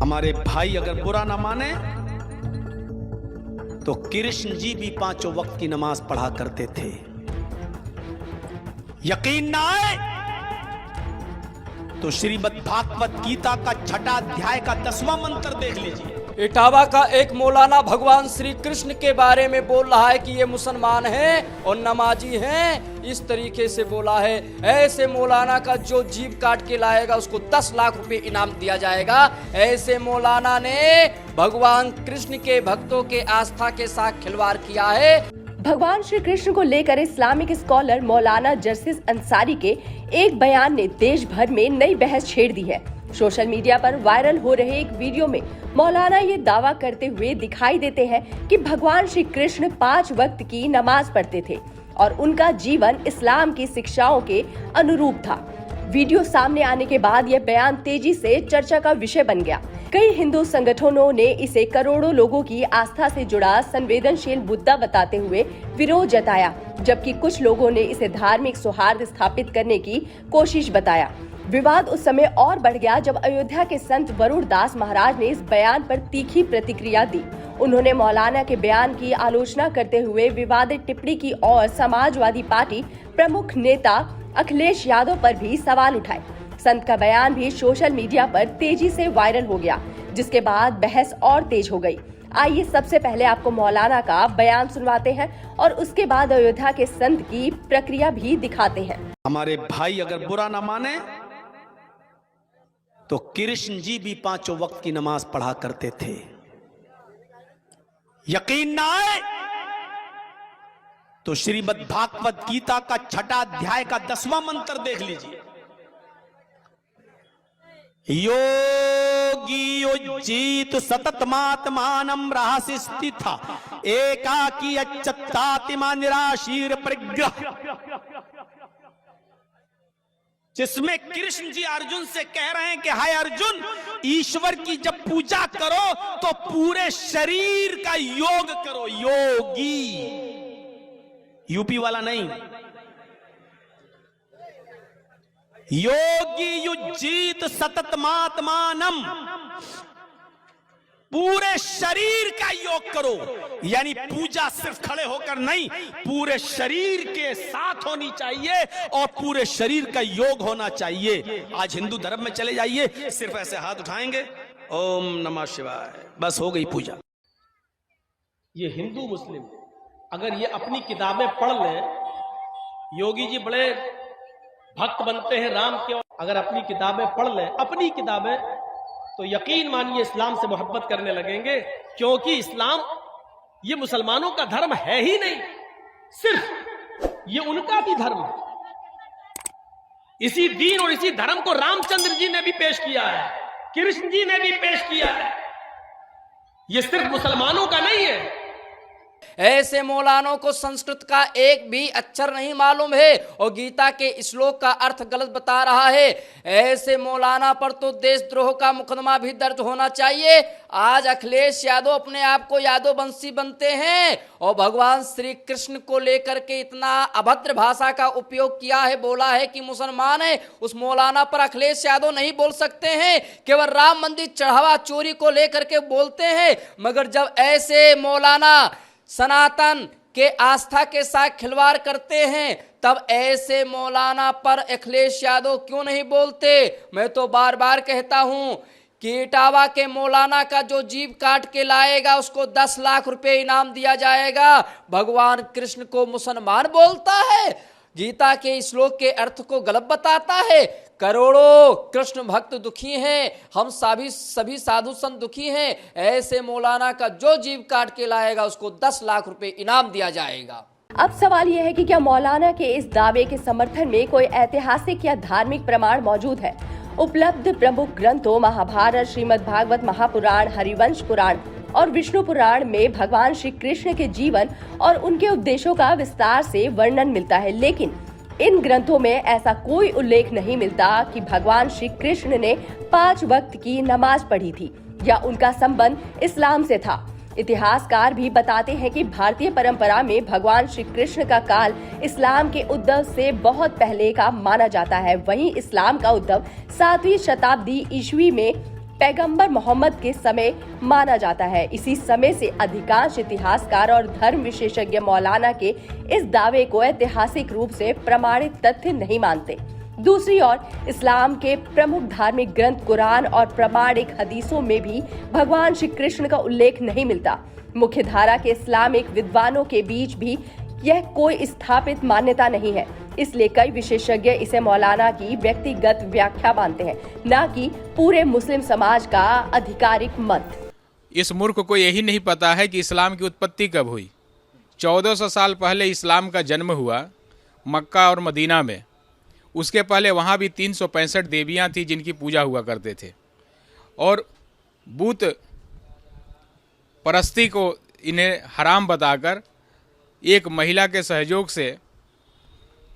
हमारे भाई अगर बुरा ना माने तो कृष्ण जी भी पांचों वक्त की नमाज पढ़ा करते थे। यकीन ना आए तो श्रीमद् भागवत गीता का छठा अध्याय का 10वां मंत्र देख लीजिए। इटावा का एक मौलाना भगवान श्री कृष्ण के बारे में बोल रहा है कि ये मुसलमान हैं और नमाजी हैं। इस तरीके से बोला है। ऐसे मौलाना का जो जीभ काट के लाएगा उसको 10 लाख रुपए इनाम दिया जाएगा। ऐसे मौलाना ने भगवान कृष्ण के भक्तों के आस्था के साथ खिलवाड़ किया है। भगवान श्री कृष्ण को लेकर इस्लामिक स्कॉलर मौलाना जर्सिस अंसारी के एक बयान ने देश भर में नई बहस छेड़ दी है। सोशल मीडिया पर वायरल हो रहे एक वीडियो में मौलाना ये दावा करते हुए दिखाई देते हैं कि भगवान श्री कृष्ण 5 वक्त की नमाज पढ़ते थे और उनका जीवन इस्लाम की शिक्षाओं के अनुरूप था। वीडियो सामने आने के बाद यह बयान तेजी से चर्चा का विषय बन गया। कई हिंदू संगठनों ने इसे करोड़ों लोगों की आस्था से जुड़ा संवेदनशील मुद्दा बताते हुए विरोध जताया, जबकि कुछ लोगों ने इसे धार्मिक सौहार्द स्थापित करने की कोशिश बताया। विवाद उस समय और बढ़ गया जब अयोध्या के संत वरुण दास महाराज ने इस बयान पर तीखी प्रतिक्रिया दी। उन्होंने मौलाना के बयान की आलोचना करते हुए विवादित टिप्पणी की और समाजवादी पार्टी प्रमुख नेता अखिलेश यादव पर भी सवाल उठाए। संत का बयान भी सोशल मीडिया पर तेजी से वायरल हो गया, जिसके बाद बहस और तेज हो गई। आइए सबसे पहले आपको मौलाना का बयान सुनवाते हैं और उसके बाद अयोध्या के संत की प्रक्रिया भी दिखाते हैं। हमारे भाई अगर बुरा ना माने तो कृष्ण जी भी पांचों वक्त की नमाज पढ़ा करते थे। यकीन ना आए तो श्रीमद् भागवत गीता का छठा अध्याय का 10वां मंत्र देख लीजिए। योगी उज्जीत सततमात्मानं रहस्य स्थिता एकाकी अच्युतात्मा निराशीर परिग्रह, जिसमें कृष्ण जी अर्जुन से कह रहे हैं कि हाय अर्जुन, ईश्वर की जब पूजा करो तो पूरे शरीर का योग करो। योगी यूपी वाला नहीं, योगी युज्जीत सततमात्मानम, पूरे शरीर का योग करो। यानी पूजा सिर्फ खड़े होकर नहीं, पूरे शरीर के साथ होनी चाहिए और पूरे शरीर का योग होना चाहिए। आज हिंदू धर्म में चले जाइए, सिर्फ ऐसे हाथ उठाएंगे, ओम नमः शिवाय, बस हो गई पूजा। ये हिंदू मुस्लिम अगर ये अपनी किताबें पढ़ लें, योगी जी बड़े भक्त बनते हैं राम के, अगर अपनी किताबें पढ़ लें, अपनी किताबें, तो यकीन मानिए इस्लाम से मोहब्बत करने लगेंगे। क्योंकि इस्लाम ये मुसलमानों का धर्म है ही नहीं, सिर्फ ये उनका भी धर्म है। इसी दीन और इसी धर्म को रामचंद्र जी ने भी पेश किया है, कृष्ण जी ने भी पेश किया है। ये सिर्फ मुसलमानों का नहीं है। ऐसे मौलानों को संस्कृत का एक भी अक्षर नहीं मालूम है और गीता के श्लोक का अर्थ गलत बता रहा है। ऐसे मौलाना पर तो देशद्रोह का मुकदमा भी दर्ज होना चाहिए। आज अखिलेश यादव अपने आप को यादव वंशी बनते हैं और भगवान श्री कृष्ण को लेकर के इतना अभद्र भाषा का उपयोग किया है, बोला है कि मुसलमान है। उस मौलाना पर अखिलेश यादव नहीं बोल सकते हैं, केवल राम मंदिर चढ़ावा चोरी को लेकर के बोलते हैं। मगर जब ऐसे मौलाना सनातन के आस्था के साथ खिलवाड़ करते हैं, तब ऐसे मौलाना पर अखिलेश यादव क्यों नहीं बोलते। मैं तो बार बार कहता हूं कि इटावा के मौलाना का जो जीभ काट के लाएगा उसको 10 लाख रुपए इनाम दिया जाएगा। भगवान कृष्ण को मुसलमान बोलता है, गीता के श्लोक के अर्थ को गलत बताता है। करोड़ों कृष्ण भक्त दुखी हैं, हम सभी साधु संत दुखी हैं। ऐसे मौलाना का जो जीभ काट के लाएगा उसको 10 लाख रुपए इनाम दिया जाएगा। अब सवाल यह है कि क्या मौलाना के इस दावे के समर्थन में कोई ऐतिहासिक या धार्मिक प्रमाण मौजूद है। उपलब्ध प्रमुख ग्रंथों महाभारत, श्रीमद् भागवत महापुराण, हरिवंश पुराण और विष्णु पुराण में भगवान श्री कृष्ण के जीवन और उनके उपदेशों का विस्तार से वर्णन मिलता है, लेकिन इन ग्रंथों में ऐसा कोई उल्लेख नहीं मिलता कि भगवान श्री कृष्ण ने 5 वक्त की नमाज पढ़ी थी या उनका संबंध इस्लाम से था। इतिहासकार भी बताते हैं कि भारतीय परंपरा में भगवान श्री कृष्ण का काल इस्लाम के उद्भव से बहुत पहले का माना जाता है। वहीं इस्लाम का उद्भव 7वीं शताब्दी ईस्वी में पैगंबर मोहम्मद के समय माना जाता है। इसी समय से अधिकांश इतिहासकार और धर्म विशेषज्ञ मौलाना के इस दावे को ऐतिहासिक रूप से प्रमाणित तथ्य नहीं मानते। दूसरी ओर इस्लाम के प्रमुख धार्मिक ग्रंथ कुरान और प्रमाणिक हदीसों में भी भगवान श्री कृष्ण का उल्लेख नहीं मिलता। मुख्य धारा के इस्लामिक विद्वानों के बीच भी यह कोई स्थापित मान्यता नहीं है। इसलिए कई विशेषज्ञ इसे मौलाना की व्यक्तिगत व्याख्या मानते हैं, न कि पूरे मुस्लिम समाज का आधिकारिक मत। इस मूर्ख को यही नहीं पता है कि इस्लाम की उत्पत्ति कब हुई। 1400 साल पहले इस्लाम का जन्म हुआ मक्का और मदीना में। उसके पहले वहाँ भी 365 देवियाँ थी जिनकी पूजा हुआ करते थे, और बुत परस्ती को इन्हें हराम बताकर एक महिला के सहयोग से,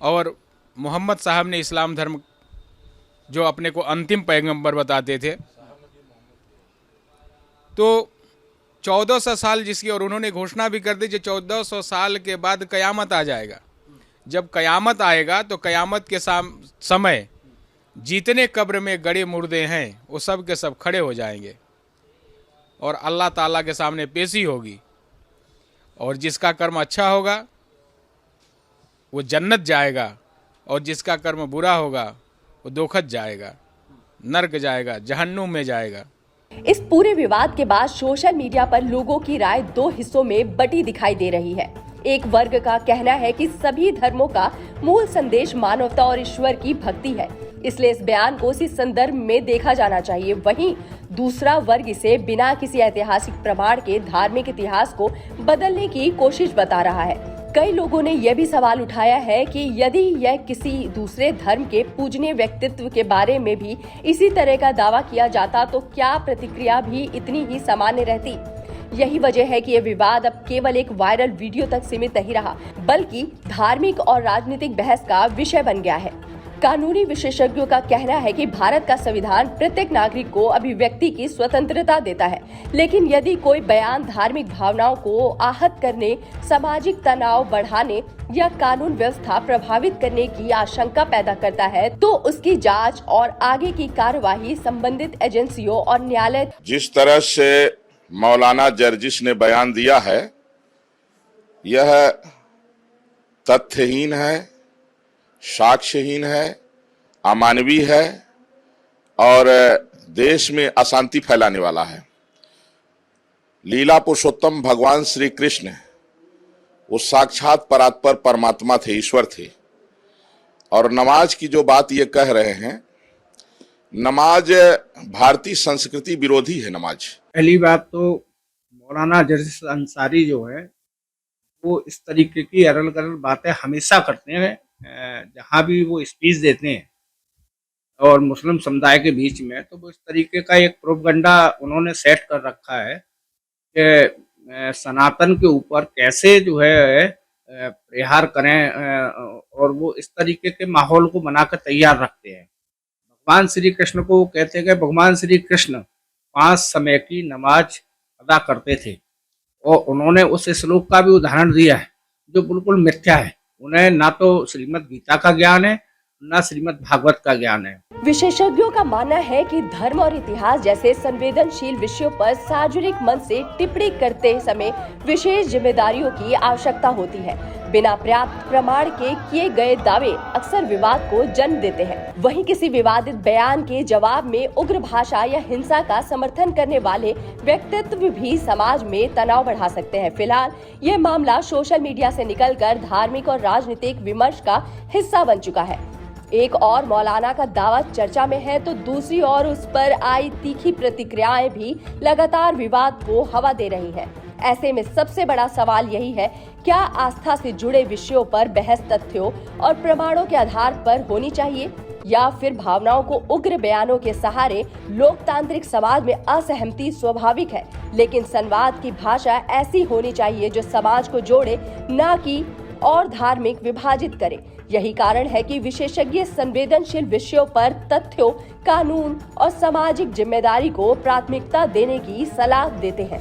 और मोहम्मद साहब ने इस्लाम धर्म जो अपने को अंतिम पैगंबर बताते थे, तो 1400 साल जिसकी, और उन्होंने घोषणा भी कर दी कि 1400 साल के बाद कयामत आ जाएगा। जब कयामत आएगा तो कयामत के समय जितने कब्र में गड़े मुर्दे हैं वो सब के सब खड़े हो जाएंगे और अल्लाह ताला के सामने पेशी होगी, और जिसका कर्म अच्छा होगा वो जन्नत जाएगा, और जिसका कर्म बुरा होगा वो दोखत जाएगा, नर्क जाएगा, जहन्नुम में जाएगा। इस पूरे विवाद के बाद सोशल मीडिया पर लोगों की राय दो हिस्सों में बटी दिखाई दे रही है। एक वर्ग का कहना है कि सभी धर्मों का मूल संदेश मानवता और ईश्वर की भक्ति है, इसलिए इस बयान को इसी संदर्भ में देखा जाना चाहिए। वहीं दूसरा वर्ग इसे बिना किसी ऐतिहासिक प्रमाण के धार्मिक इतिहास को बदलने की कोशिश बता रहा है। कई लोगों ने यह भी सवाल उठाया है कि यदि यह किसी दूसरे धर्म के पूजनीय व्यक्तित्व के बारे में भी इसी तरह का दावा किया जाता तो क्या प्रतिक्रिया भी इतनी ही सामान्य रहती। यही वजह है कि यह विवाद अब केवल एक वायरल वीडियो तक सीमित नहीं रहा, बल्कि धार्मिक और राजनीतिक बहस का विषय बन गया है। कानूनी विशेषज्ञों का कहना है कि भारत का संविधान प्रत्येक नागरिक को अभिव्यक्ति की स्वतंत्रता देता है, लेकिन यदि कोई बयान धार्मिक भावनाओं को आहत करने, सामाजिक तनाव बढ़ाने या कानून व्यवस्था प्रभावित करने की आशंका पैदा करता है, तो उसकी जांच और आगे की कार्यवाही संबंधित एजेंसियों और न्यायालय। जिस तरह से मौलाना जर्जिस ने बयान दिया है, यह तथ्यहीन है, साक्ष्यहीन है, अमानवीय है और देश में अशांति फैलाने वाला है। लीला पुरुषोत्तम भगवान श्री कृष्ण वो साक्षात परात्पर परमात्मा थे, ईश्वर थे। और नमाज की जो बात ये कह रहे हैं, नमाज भारतीय संस्कृति विरोधी है। नमाज पहली बात तो मौलाना जर्जिस अंसारी जो है वो इस तरीके की अरल गरल बातें हमेशा करते हैं जहाँ भी वो स्पीच देते हैं और मुस्लिम समुदाय के बीच में, तो वो इस तरीके का एक प्रोपगंडा उन्होंने सेट कर रखा है कि सनातन के ऊपर कैसे जो है प्रहार करें, और वो इस तरीके के माहौल को बनाकर तैयार रखते हैं। भगवान श्री कृष्ण को कहते हैं कि भगवान श्री कृष्ण 5 समय की नमाज अदा करते थे, और उन्होंने उस श्लोक का भी उदाहरण दिया है जो बिल्कुल मिथ्या है। उन्हें ना तो श्रीमद् गीता का ज्ञान है, ना श्रीमद् भागवत का ज्ञान है। विशेषज्ञों का मानना है कि धर्म और इतिहास जैसे संवेदनशील विषयों पर सार्वजनिक मंच से टिप्पणी करते समय विशेष जिम्मेदारियों की आवश्यकता होती है। बिना पर्याप्त प्रमाण के किए गए दावे अक्सर विवाद को जन्म देते हैं। वहीं किसी विवादित बयान के जवाब में उग्र भाषा या हिंसा का समर्थन करने वाले व्यक्तित्व भी समाज में तनाव बढ़ा सकते हैं। फिलहाल यह मामला सोशल मीडिया से निकलकर धार्मिक और राजनीतिक विमर्श का हिस्सा बन चुका है। एक और मौलाना का दावा चर्चा में है, तो दूसरी ओर उस पर आई तीखी प्रतिक्रियाएं भी लगातार विवाद को हवा दे रही हैं। ऐसे में सबसे बड़ा सवाल यही है, क्या आस्था से जुड़े विषयों पर बहस तथ्यों और प्रमाणों के आधार पर होनी चाहिए, या फिर भावनाओं को उग्र बयानों के सहारे? लोकतांत्रिक समाज में असहमति स्वाभाविक है, लेकिन संवाद की भाषा ऐसी होनी चाहिए जो समाज को जोड़े, न कि और धार्मिक विभाजित करे। यही कारण है कि विशेषज्ञ संवेदनशील विषयों पर तथ्यों, कानून और सामाजिक जिम्मेदारी को प्राथमिकता देने की सलाह देते हैं।